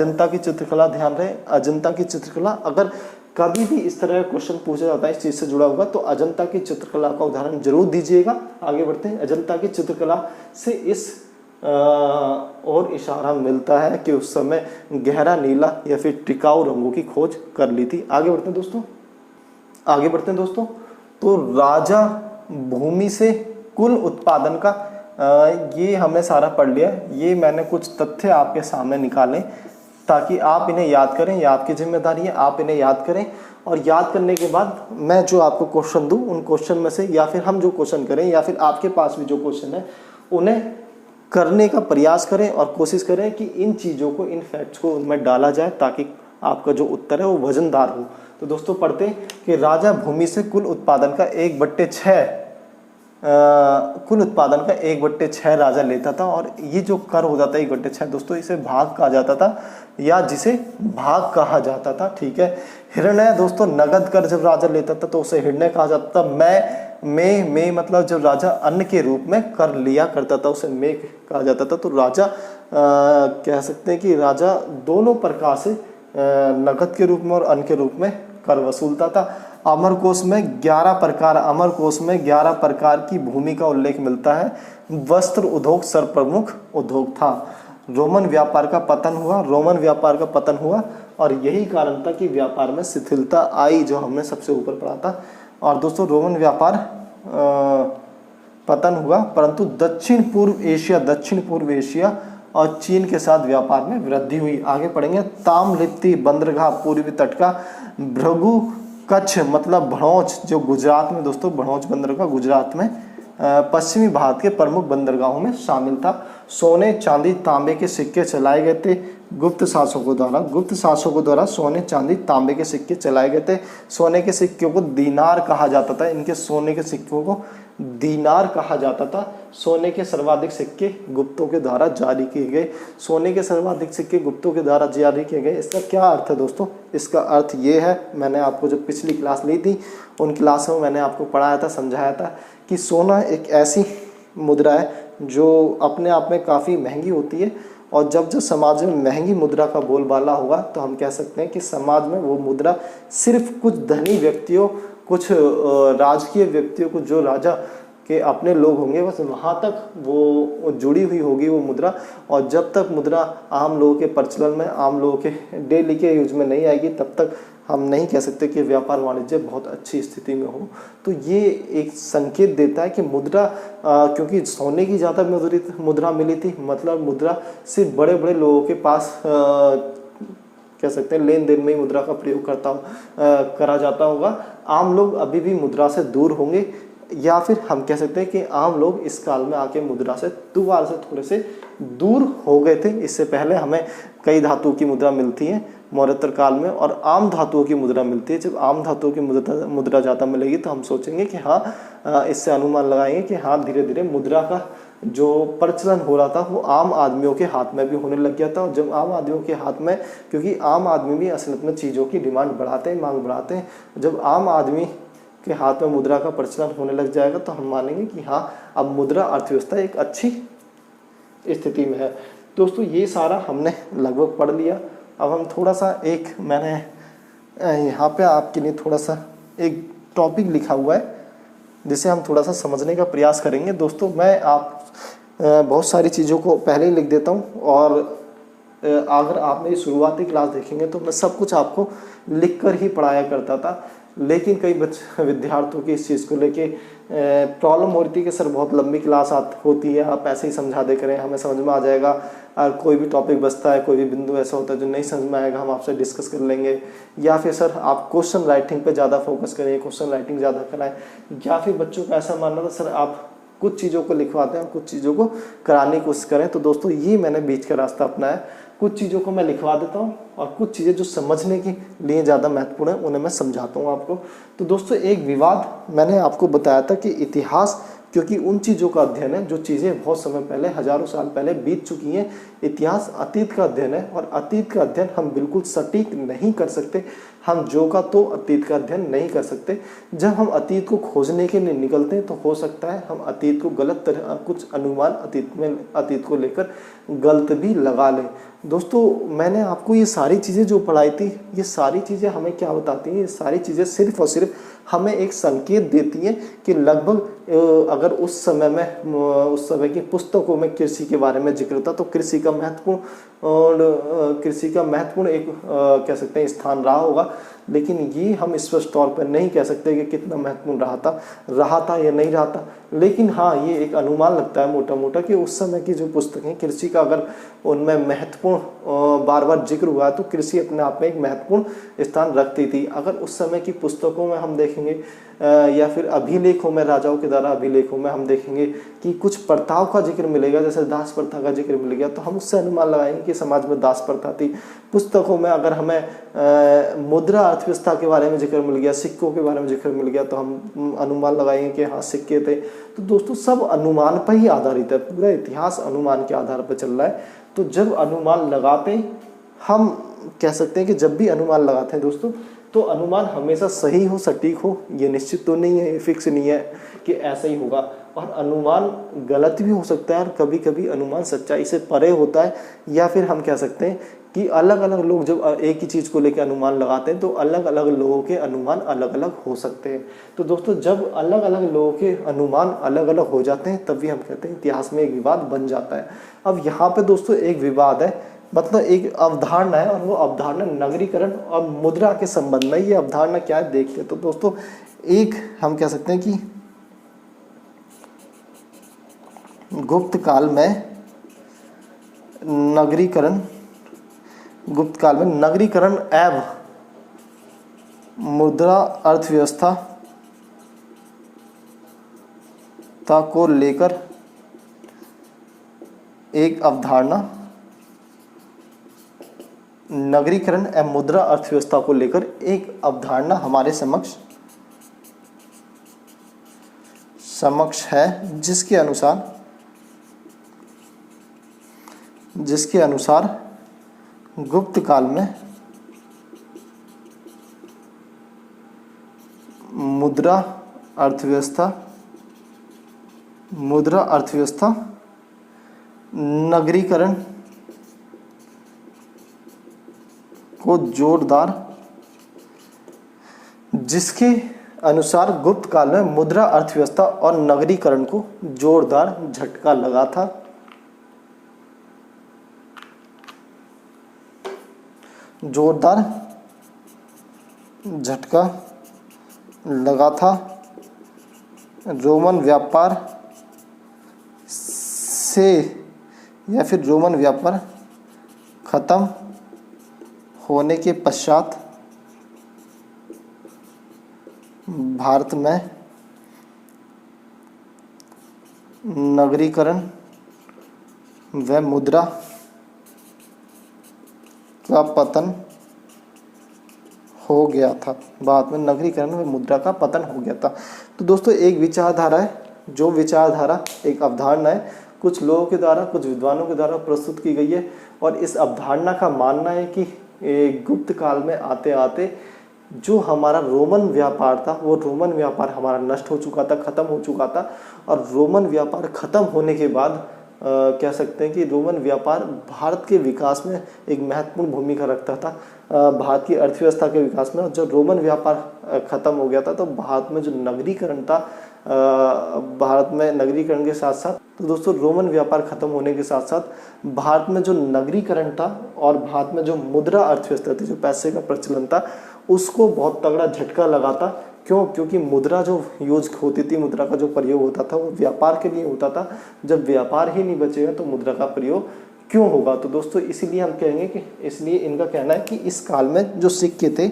ध्यान रहे अजंता की चित्रकला। अगर कभी भी इस तरह का क्वेश्चन पूछा जाता है इस चीज़ से जुड़ा होगा तो अजंता की चित्रकला का उदाहरण जरूर दीजिएगा। आगे बढ़ते हैं। अजंता की चित्रकला से इस और इशारा मिलता है कि उस समय गहरा नीला या फिर टिकाऊ रंगों की खोज कर ली थी। आगे बढ़ते हैं दोस्तों। तो राजा भूमि से कुल उत्पादन का, ये हमने सारा पढ़ लिया। ये मैंने कुछ तथ्य आपके सामने निकाले ताकि आप इन्हें याद करें। ये आपकी जिम्मेदारी है, आप इन्हें याद करें। और याद करने के बाद मैं जो आपको क्वेश्चन दूं उन क्वेश्चन में से, या फिर हम जो क्वेश्चन करें, या फिर आपके पास भी जो क्वेश्चन है उन्हें करने का प्रयास करें और कोशिश करें कि इन चीज़ों को, इन फैक्ट्स को उनमें डाला जाए ताकि आपका जो उत्तर है वो वजनदार हो। तो दोस्तों पढ़ते हैं कि राजा भूमि से कुल उत्पादन का 1/6 राजा लेता था। और ये जो कर हो जाता है 1/6 दोस्तों, इसे भाग कहा जाता था या जिसे भाग कहा जाता था। ठीक है। हिरण्य दोस्तों, नगद कर जब राजा लेता था तो उसे हिरण्य कहा जाता था। मैं मतलब जब राजा अन्न के रूप में कर लिया करता था उसे मैं कहा जाता था। तो राजा कह सकते हैं कि राजा दोनों प्रकार से नगद के रूप में और अन्न के रूप में कर वसूलता था। अमरकोश में 11 प्रकार की भूमि का उल्लेख मिलता है। वस्त्र उद्योग सर्वप्रमुख उद्योग था। रोमन व्यापार का पतन हुआ और यही कारण था कि व्यापार में शिथिलता आई, जो हमने सबसे ऊपर पढ़ा था। और दोस्तों रोमन व्यापार पतन हुआ, परंतु दक्षिण पूर्व एशिया और चीन के साथ व्यापार में वृद्धि हुई। आगे पढ़ेंगे। ताम्रलिप्ति बंदरगाह पूर्वी तट का, भृगु कच्छ मतलब भड़ौच जो गुजरात में, दोस्तों भड़ौच बंदरगाह गुजरात में पश्चिमी भारत के प्रमुख बंदरगाहों में शामिल था। सोने चांदी तांबे के सिक्के चलाए गए थे गुप्त शासकों द्वारा सोने चांदी तांबे के सिक्के चलाए गए थे। सोने के सिक्कों को दीनार कहा जाता था। इनके सोने के सिक्कों को दीनार कहा जाता था। सोने के सर्वाधिक सिक्के गुप्तों के द्वारा जारी किए गए। सोने के सर्वाधिक सिक्के गुप्तों के द्वारा जारी किए गए, इसका क्या अर्थ है दोस्तों? इसका अर्थ ये है, मैंने आपको जब पिछली क्लास ली थी उन क्लासों में मैंने आपको पढ़ाया था, समझाया था कि सोना एक ऐसी मुद्रा है जो अपने आप में काफ़ी महंगी होती है, और जब जब समाज में महंगी मुद्रा का बोलबाला होगा तो हम कह सकते हैं कि समाज में वो मुद्रा सिर्फ कुछ धनी व्यक्तियों, कुछ राजकीय व्यक्तियों को, जो राजा के अपने लोग होंगे, बस वहाँ तक वो जुड़ी हुई होगी वो मुद्रा। और जब तक मुद्रा आम लोगों के प्रचलन में, आम लोगों के डेली के यूज में नहीं आएगी, तब तक हम नहीं कह सकते कि व्यापार वाणिज्य बहुत अच्छी स्थिति में हो। तो ये एक संकेत देता है कि मुद्रा, क्योंकि सोने की ज़्यादा मुद्रा मिली थी, मतलब मुद्रा सिर्फ बड़े बड़े लोगों के पास कह सकते हैं लेन देन में ही मुद्रा का प्रयोग करा जाता होगा। आम लोग अभी भी मुद्रा से दूर होंगे, या फिर हम कह सकते हैं कि आम लोग इस काल में आके मुद्रा से दोबारा से थोड़े से दूर हो गए थे। इससे पहले हमें कई धातुओं की मुद्रा मिलती है मौर्योत्तर काल में, और आम धातुओं की मुद्रा मिलती है। जब आम धातुओं की मुद्रा ज़्यादा मिलेगी तो हम सोचेंगे कि हाँ, इससे अनुमान लगाएंगे कि हाँ, धीरे धीरे मुद्रा का जो प्रचलन हो रहा था वो आम आदमियों के हाथ में भी होने लग गया था। और जब आम आदमियों के हाथ में, क्योंकि आम आदमी भी असल में चीज़ों की डिमांड बढ़ाते हैं, मांग बढ़ाते हैं, जब आम आदमी के हाथ में मुद्रा का प्रचलन होने लग जाएगा तो हम मानेंगे कि हाँ, अब मुद्रा अर्थव्यवस्था एक अच्छी स्थिति में है। दोस्तों ये सारा हमने लगभग पढ़ लिया। अब हम थोड़ा सा मैंने यहाँ पे आपके लिए थोड़ा सा एक टॉपिक लिखा हुआ है जिसे हम थोड़ा सा समझने का प्रयास करेंगे। दोस्तों मैं बहुत सारी चीज़ों को पहले ही लिख देता हूँ, और अगर आप मेरी शुरुआती क्लास देखेंगे तो मैं सब कुछ आपको लिख कर ही पढ़ाया करता था, लेकिन कई विद्यार्थियों की इस चीज़ को लेके प्रॉब्लम हो रही थी कि सर बहुत लंबी क्लास होती है, आप ऐसे ही समझा दे करें, हमें समझ में आ जाएगा। कोई भी टॉपिक बचता है, कोई भी बिंदु ऐसा होता है जो नहीं समझ में आएगा, हम आपसे डिस्कस कर लेंगे। या फिर सर आप क्वेश्चन राइटिंग पे ज़्यादा फोकस करें, क्वेश्चन राइटिंग ज़्यादा कराएं। या फिर बच्चों का ऐसा मानना था सर आप कुछ चीज़ों को लिखवाते हैं, कुछ चीज़ों को कराने की कोशिश करें। तो दोस्तों ये मैंने बीच का रास्ता अपनाया, कुछ चीज़ों को मैं लिखवा देता हूँ और कुछ चीज़ें जो समझने के लिए ज़्यादा महत्वपूर्ण है उन्हें मैं समझाता हूँ आपको। तो दोस्तों एक विवाद मैंने आपको बताया था कि इतिहास, क्योंकि उन चीज़ों का अध्ययन है जो चीज़ें बहुत समय पहले, हजारों साल पहले बीत चुकी हैं। इतिहास अतीत का अध्ययन है, और अतीत का अध्ययन हम बिल्कुल सटीक नहीं कर सकते। हम जो का तो अतीत का अध्ययन नहीं कर सकते। जब हम अतीत को खोजने के लिए निकलते हैं तो हो सकता है हम अतीत को गलत तरह कुछ अनुमान अतीत को लेकर गलत भी लगा लें। दोस्तों मैंने आपको ये सारी चीज़ें जो पढ़ाई थी, ये सारी चीज़ें हमें क्या बताती हैं? ये सारी चीज़ें सिर्फ और सिर्फ हमें एक संकेत देती हैं कि लगभग अगर उस समय की पुस्तकों में कृषि के बारे में जिक्र था तो कृषि का महत्वपूर्ण एक कह सकते हैं स्थान रहा होगा। लेकिन ये हम स्पष्ट तौर पर नहीं कह सकते कि कितना महत्वपूर्ण रहा था या नहीं रहा था। लेकिन हाँ, ये एक अनुमान लगता है मोटा मोटा कि उस समय की जो पुस्तकें कृषि का अगर उनमें महत्वपूर्ण बार बार जिक्र हुआ तो कृषि अपने आप में एक महत्वपूर्ण स्थान रखती थी। अगर उस समय की पुस्तकों में हम देखेंगे या फिर अभिलेखों में, राजाओं के द्वारा अभिलेखों में हम देखेंगे कि कुछ प्रथाओं का जिक्र मिलेगा, जैसे दास प्रथा का जिक्र मिलेगा, तो हम उससे अनुमान लगाएंगे कि समाज में दास प्रथा थी। पुस्तकों में अगर हमें मुद्रा अर्थव्यवस्था के बारे में जिक्र मिल गया, सिक्कों के बारे में जिक्र मिल गया, तो हम अनुमान लगाएंगे कि हाँ सिक्के थे। तो दोस्तों सब अनुमान पर ही आधारित है, पूरा इतिहास अनुमान के आधार पर चल रहा है। तो जब अनुमान लगाते, हम कह सकते हैं कि जब भी अनुमान लगाते हैं दोस्तों, तो अनुमान हमेशा सही हो, सटीक हो, ये निश्चित तो नहीं है, ये फिक्स नहीं है कि ऐसा ही होगा। और अनुमान गलत भी हो सकता है, और कभी कभी अनुमान सच्चाई से परे होता है। या फिर हम कह सकते हैं कि अलग अलग लोग जब एक ही चीज़ को लेकर अनुमान लगाते हैं तो अलग अलग लोगों के अनुमान अलग अलग हो सकते हैं। तो दोस्तों जब अलग अलग लोगों के अनुमान अलग अलग हो जाते हैं तभी हम कहते हैं इतिहास में एक विवाद बन जाता है। अब यहाँ पे दोस्तों एक विवाद है, मतलब एक अवधारणा है, और वो अवधारणा नगरीकरण और मुद्रा के संबंध में। ये अवधारणा क्या है देखते हैं। तो दोस्तों एक हम कह सकते हैं कि गुप्त काल में नगरीकरण एवं मुद्रा अर्थव्यवस्था को लेकर एक अवधारणा, नगरीकरण एवं मुद्रा अर्थव्यवस्था को लेकर एक अवधारणा हमारे समक्ष समक्ष है, जिसके अनुसार गुप्त काल में मुद्रा अर्थव्यवस्था नगरीकरण को जोरदार जिसके अनुसार गुप्त काल में मुद्रा अर्थव्यवस्था और नगरीकरण को जोरदार झटका लगा था। जोरदार झटका लगा था। रोमन व्यापार से या फिर रोमन व्यापार खत्म होने के पश्चात भारत में नगरीकरण व मुद्रा का पतन हो गया था। भारत में नगरीकरण व मुद्रा का पतन हो गया था। तो दोस्तों एक विचारधारा है, जो विचारधारा एक अवधारणा है, कुछ लोगों के द्वारा, कुछ विद्वानों के द्वारा प्रस्तुत की गई है। और इस अवधारणा का मानना है कि गुप्त काल में आते आते जो हमारा रोमन व्यापार था, वो रोमन व्यापार हमारा नष्ट हो चुका था, खत्म हो चुका था। और रोमन व्यापार खत्म होने के बाद कह सकते हैं कि रोमन व्यापार भारत के विकास में एक महत्वपूर्ण भूमिका रखता था, भारत की अर्थव्यवस्था के विकास में। जब रोमन व्यापार खत्म हो गया था तो भारत में जो नगरीकरण था, भारत में नगरीकरण के साथ साथ, तो दोस्तों रोमन व्यापार खत्म होने के साथ साथ भारत में जो नगरीकरण था और भारत में जो मुद्रा अर्थव्यवस्था थी, जो पैसे का प्रचलन था, उसको बहुत तगड़ा झटका लगा था। क्यों? क्योंकि मुद्रा जो यूज होती थी, मुद्रा का जो प्रयोग होता था वो व्यापार के लिए होता था। जब व्यापार ही नहीं बचेगा तो मुद्रा का प्रयोग क्यों होगा? तो दोस्तों इसीलिए हम कहेंगे कि, इसलिए इनका कहना है कि इस काल में जो सिक्के थे,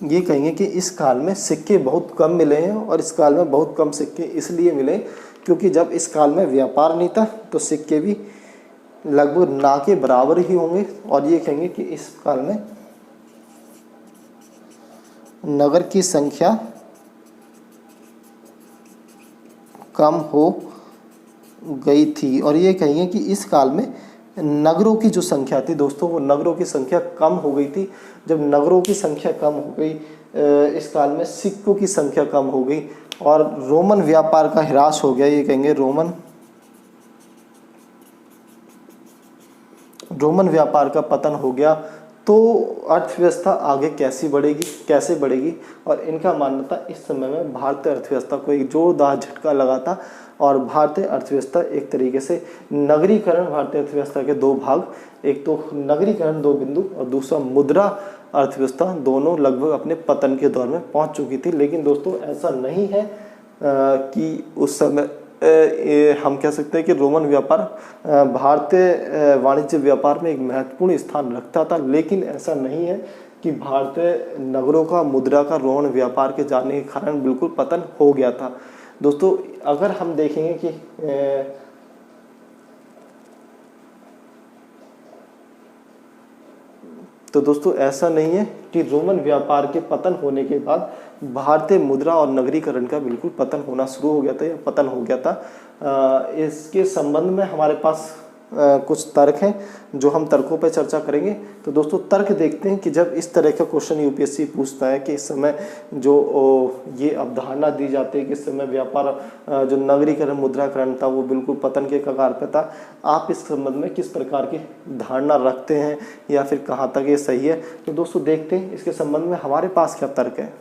ये कहेंगे कि इस काल में सिक्के बहुत कम मिले हैं। और इस काल में बहुत कम सिक्के इसलिए मिले क्योंकि जब इस काल में व्यापार नहीं था तो सिक्के भी लगभग ना के बराबर ही होंगे। और ये कहेंगे कि इस काल में नगर की संख्या कम हो गई थी। और ये कहेंगे कि इस काल में नगरों की जो संख्या थी दोस्तों, वो नगरों की संख्या कम हो गई थी। जब नगरों की संख्या कम हो गई, इस काल में सिक्कों की संख्या कम हो गई और रोमन व्यापार का ह्रास हो गया। ये कहेंगे रोमन व्यापार का पतन हो गया, तो अर्थव्यवस्था आगे कैसे बढ़ेगी। और इनका मानना था इस समय में भारतीय अर्थव्यवस्था को एक जोरदार झटका लगा था। और भारतीय अर्थव्यवस्था एक तरीके से नगरीकरण, भारतीय अर्थव्यवस्था के दो भाग, एक तो नगरीकरण 2 बिंदु और दूसरा मुद्रा अर्थव्यवस्था, दोनों लगभग अपने पतन के दौर में पहुंच चुकी थी। लेकिन दोस्तों ऐसा नहीं है कि उस समय हम कह सकते हैं कि रोमन व्यापार भारतीय वाणिज्य व्यापार में एक महत्वपूर्ण स्थान रखता था। लेकिन ऐसा नहीं है कि भारतीय नगरों का, मुद्रा का रोमन व्यापार के जाने के कारण बिल्कुल पतन हो गया था। दोस्तों अगर हम देखेंगे कि तो दोस्तों ऐसा नहीं है कि रोमन व्यापार के पतन होने के बाद भारतीय मुद्रा और नगरीकरण का बिल्कुल पतन होना शुरू हो गया था या पतन हो गया था। इसके संबंध में हमारे पास कुछ तर्क हैं जो हम तर्कों पर चर्चा करेंगे। तो दोस्तों तर्क देखते हैं कि जब इस तरह का क्वेश्चन यूपीएससी पूछता है कि इस समय जो ये अवधारणा दी जाती है कि इस समय व्यापार जो नगरीकरण, मुद्राकरण था वो बिल्कुल पतन के कगार पर था, आप इस संबंध में किस प्रकार की धारणा रखते हैं या फिर कहाँ तक ये सही है? तो दोस्तों देखते हैं इसके संबंध में हमारे पास क्या तर्क है।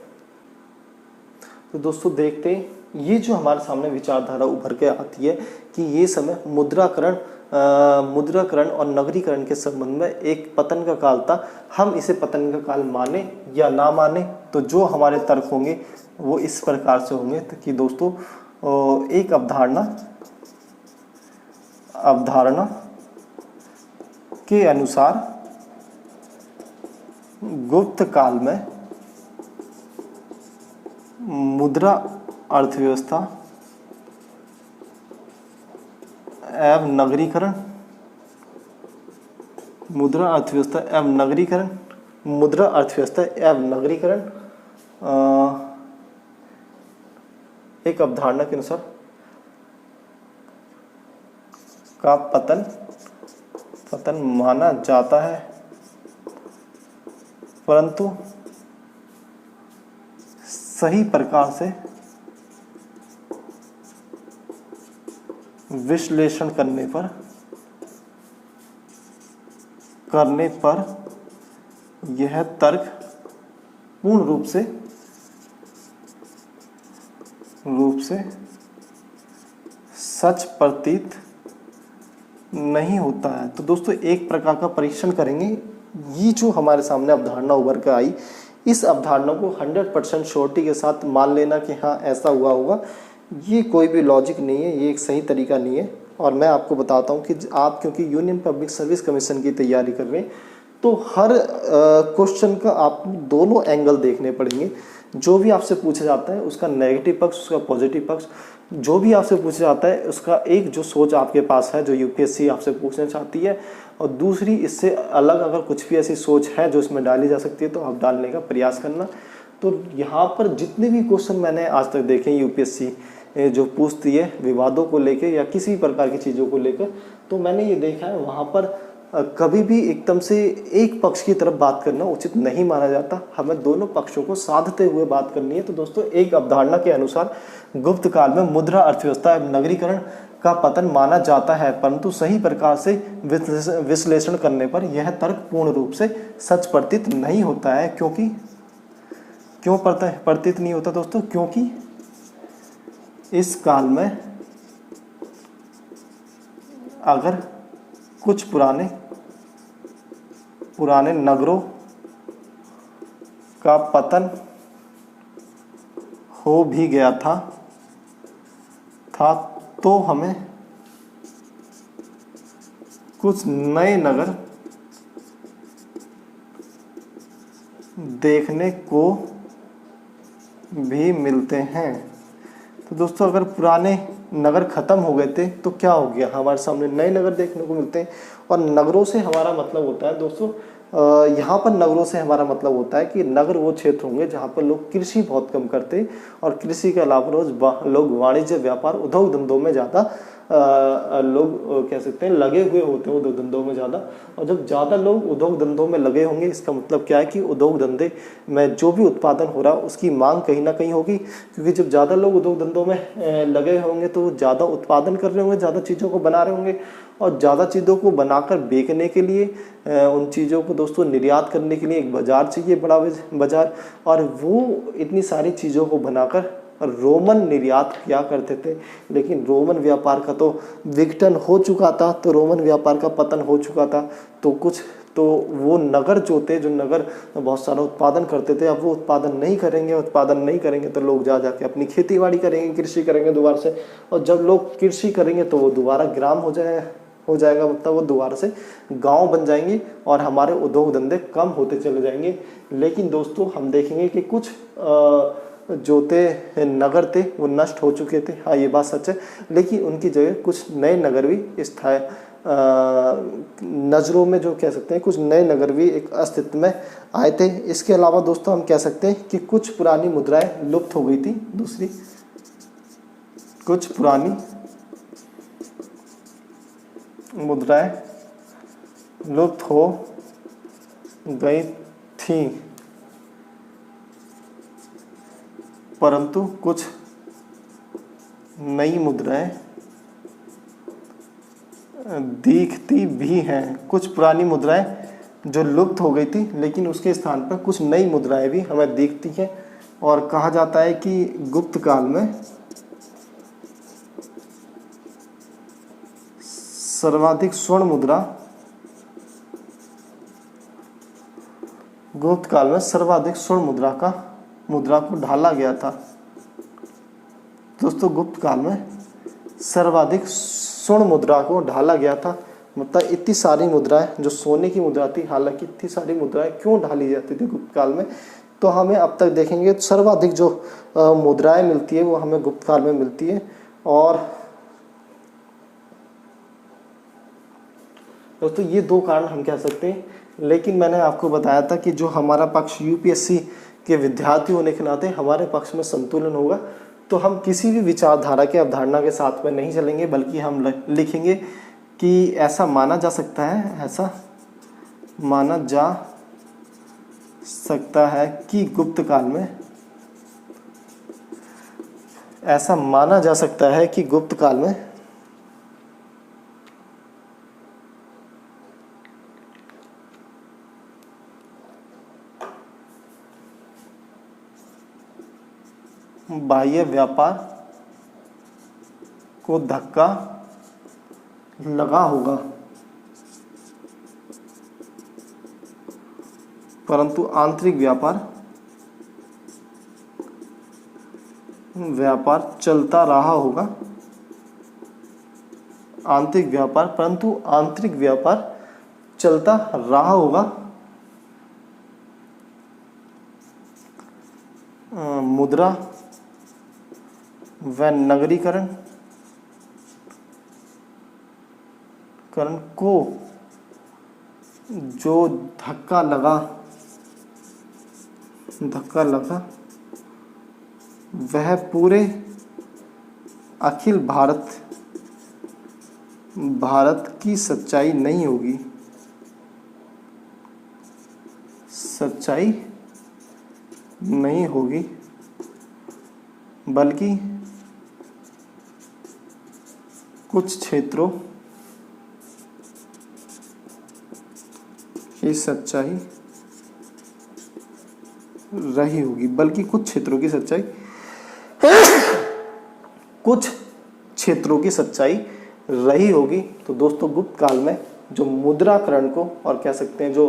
तो दोस्तों देखते हैं, ये जो हमारे सामने विचारधारा उभर के आती है कि ये समय मुद्राकरण और नगरीकरण के संबंध में एक पतन का काल था। हम इसे पतन का काल माने या ना माने, तो जो हमारे तर्क होंगे वो इस प्रकार से होंगे कि दोस्तों एक अवधारणा के अनुसार गुप्त काल में मुद्रा अर्थव्यवस्था एवं नगरीकरण मुद्रा अर्थव्यवस्था एवं नगरीकरण, मुद्रा अर्थव्यवस्था एवं नगरीकरण एक अवधारणा के अनुसार का पतन माना जाता है, परंतु सही प्रकार से विश्लेषण करने पर यह तर्क पूर्ण रूप से सच प्रतीत नहीं होता है। तो दोस्तों एक प्रकार का परीक्षण करेंगे। ये जो हमारे सामने अवधारणा उभर कर आई, इस अवधारणा को 100% श्योरिटी के साथ मान लेना कि हाँ ऐसा हुआ होगा, ये कोई भी लॉजिक नहीं है, ये एक सही तरीका नहीं है। और मैं आपको बताता हूँ कि आप क्योंकि यूनियन पब्लिक सर्विस कमीशन की तैयारी कर रहे हैं, तो हर क्वेश्चन का आप दोनों एंगल देखने पड़ेंगे। जो भी आपसे पूछा जाता है उसका नेगेटिव पक्ष, उसका पॉजिटिव पक्ष, जो भी आपसे पूछा जाता है उसका एक जो सोच आपके पास है जो यूपीएससी आपसे पूछना चाहती है, और दूसरी इससे अलग अगर कुछ भी ऐसी सोच है जो इसमें डाली जा सकती है तो आप डालने का प्रयास करना। तो यहाँ पर जितने भी क्वेश्चन मैंने आज तक देखे यूपीएससी जो पूछती है विवादों को लेकर या किसी प्रकार की चीज़ों को लेकर, तो मैंने ये देखा है वहाँ पर कभी भी एकदम से एक पक्ष की तरफ बात करना उचित नहीं माना जाता। हमें दोनों पक्षों को साधते हुए बात करनी है। तो दोस्तों एक अवधारणा के अनुसार गुप्त काल में मुद्रा अर्थव्यवस्था एवं नगरीकरण का पतन माना जाता है, परंतु सही प्रकार से विश्लेषण करने पर यह तर्क पूर्ण रूप से सच प्रतीत नहीं होता है। क्यों प्रतीत नहीं होता दोस्तों? क्योंकि इस काल में अगर कुछ पुराने नगरों का पतन हो भी गया था तो हमें कुछ नए नगर देखने को भी मिलते हैं। तो दोस्तों अगर पुराने नगर खत्म हो गए थे तो क्या हो गया, हमारे सामने नए नगर देखने को मिलते हैं। और नगरों से हमारा मतलब होता है दोस्तों, यहाँ पर नगरों से हमारा मतलब होता है कि नगर वो क्षेत्र होंगे जहाँ पर लोग कृषि बहुत कम करते हैं और कृषि के अलावा रोज लोग वाणिज्य व्यापार उद्योग धंधों में ज़्यादा लोग कह सकते हैं लगे हुए होते हैं उद्योग धंधों में ज़्यादा। और जब ज़्यादा लोग उद्योग धंधों में लगे होंगे इसका मतलब क्या है कि उद्योग धंधे में जो भी उत्पादन हो रहा है उसकी मांग कहीं ना कहीं होगी, क्योंकि जब ज़्यादा लोग उद्योग धंधों में लगे होंगे तो ज़्यादा उत्पादन कर रहे होंगे, ज़्यादा चीज़ों को बना रहे होंगे, और ज़्यादा चीज़ों को बनाकर बेचने के लिए उन चीज़ों को दोस्तों निर्यात करने के लिए एक बाज़ार चाहिए, बड़ा बाज़ार। और वो इतनी सारी चीज़ों को बनाकर रोमन निर्यात किया करते थे, लेकिन रोमन व्यापार का तो विघटन हो चुका था, तो रोमन व्यापार का पतन हो चुका था। तो वो नगर जो थे, जो नगर बहुत सारा उत्पादन करते थे, अब वो उत्पादन नहीं करेंगे तो लोग जा जाके अपनी खेती बाड़ी करेंगे, कृषि करेंगे दोबारा से। और जब लोग कृषि करेंगे तो वो दोबारा ग्राम हो जाएगा, मतलब वो दोबारा से गांव बन जाएंगे और हमारे उद्योग धंधे कम होते चले जाएंगे। लेकिन दोस्तों हम देखेंगे कि कुछ जो थे नगर थे वो नष्ट हो चुके थे, हाँ ये बात सच है, लेकिन उनकी जगह कुछ नए नगर भी स्थायी नज़रों में जो कह सकते हैं कुछ नए नगर भी एक अस्तित्व में आए थे। इसके अलावा दोस्तों हम कह सकते हैं कि कुछ पुरानी मुद्राएं लुप्त हो गई थी। दूसरी, कुछ पुरानी मुद्राएं लुप्त हो गई थी, परंतु कुछ नई मुद्राएं दिखती भी हैं। कुछ पुरानी मुद्राएं जो लुप्त हो गई थी लेकिन उसके स्थान पर कुछ नई मुद्राएं भी हमें दिखती हैं। और कहा जाता है कि गुप्त काल में सर्वाधिक स्वर्ण मुद्रा को ढाला गया था। दोस्तों गुप्त काल में सर्वाधिक स्वर्ण मुद्रा को ढाला गया था, मतलब इतनी सारी मुद्राएं जो सोने की मुद्रा थी, हालांकि इतनी सारी मुद्राएं क्यों ढाली जाती थी गुप्त काल में, तो हमें अब तक देखेंगे सर्वाधिक जो मुद्राएं मिलती है वो हमें गुप्त काल में मिलती है। और दोस्तों ये दो कारण हम कह सकते हैं। लेकिन मैंने आपको बताया था कि जो हमारा पक्ष यूपीएससी के विद्यार्थी होने के नाते हमारे पक्ष में संतुलन होगा, तो हम किसी भी विचारधारा के अवधारणा के साथ में नहीं चलेंगे, बल्कि हम लिखेंगे कि ऐसा माना जा सकता है, ऐसा माना जा सकता है कि गुप्त काल में, ऐसा माना जा सकता है कि गुप्त काल में बाह्य व्यापार को धक्का लगा होगा, परंतु आंतरिक व्यापार चलता रहा होगा। आंतरिक व्यापार, परंतु आंतरिक व्यापार चलता रहा होगा। मुद्रा व नगरीकरण को जो धक्का लगा वह पूरे अखिल भारत की सच्चाई नहीं होगी, बल्कि कुछ क्षेत्रों की सच्चाई रही होगी, कुछ क्षेत्रों की सच्चाई रही होगी। तो दोस्तों गुप्त काल में जो मुद्राकरण को, और कह सकते हैं जो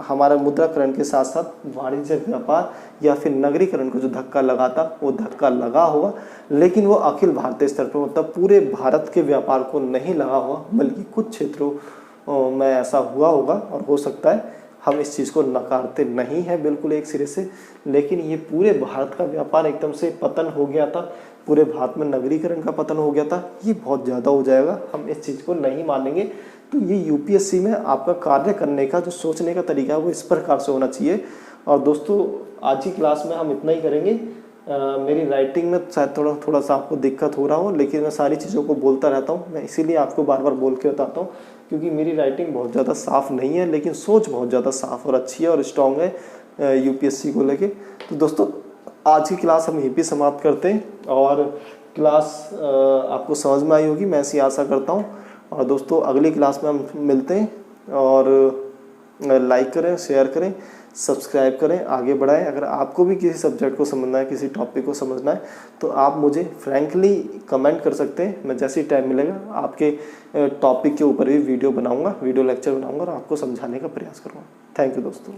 हमारा मुद्राकरण के साथ साथ वाणिज्य व्यापार या फिर नगरीकरण को जो धक्का लगा था, वो धक्का लगा होगा, लेकिन वो अखिल भारतीय स्तर पर, मतलब पूरे भारत के व्यापार को नहीं लगा हुआ, बल्कि कुछ क्षेत्रों में ऐसा हुआ होगा। और हो सकता है, हम इस चीज़ को नकारते नहीं हैं बिल्कुल एक सिरे से, लेकिन ये पूरे भारत का व्यापार एकदम से पतन हो गया था, पूरे भारत में नगरीकरण का पतन हो गया था, ये बहुत ज़्यादा हो जाएगा, हम इस चीज़ को नहीं मानेंगे। तो ये यूपीएससी में आपका कार्य करने का जो सोचने का तरीका है वो इस प्रकार से होना चाहिए। और दोस्तों आज की क्लास में हम इतना ही करेंगे। मेरी राइटिंग में शायद थोड़ा सा आपको दिक्कत हो रहा हो, लेकिन मैं सारी चीज़ों को बोलता रहता हूँ, मैं इसीलिए आपको बार बार बोल के बताता हूँ, क्योंकि मेरी राइटिंग बहुत ज़्यादा साफ़ नहीं है, लेकिन सोच बहुत ज़्यादा साफ़ और अच्छी है और स्ट्रॉन्ग है यूपीएससी को लेके। तो दोस्तों आज की क्लास हम यहीं पे समाप्त करते हैं, और क्लास आपको समझ में आई होगी, मैं ऐसी आशा करता हूँ। और दोस्तों अगली क्लास में हम मिलते हैं, और लाइक करें, शेयर करें, सब्सक्राइब करें, आगे बढ़ाएं। अगर आपको भी किसी सब्जेक्ट को समझना है, किसी टॉपिक को समझना है, तो आप मुझे फ्रैंकली कमेंट कर सकते हैं। मैं जैसे ही टाइम मिलेगा आपके टॉपिक के ऊपर भी वीडियो लेक्चर बनाऊंगा और आपको समझाने का प्रयास करूँगा। थैंक यू दोस्तों।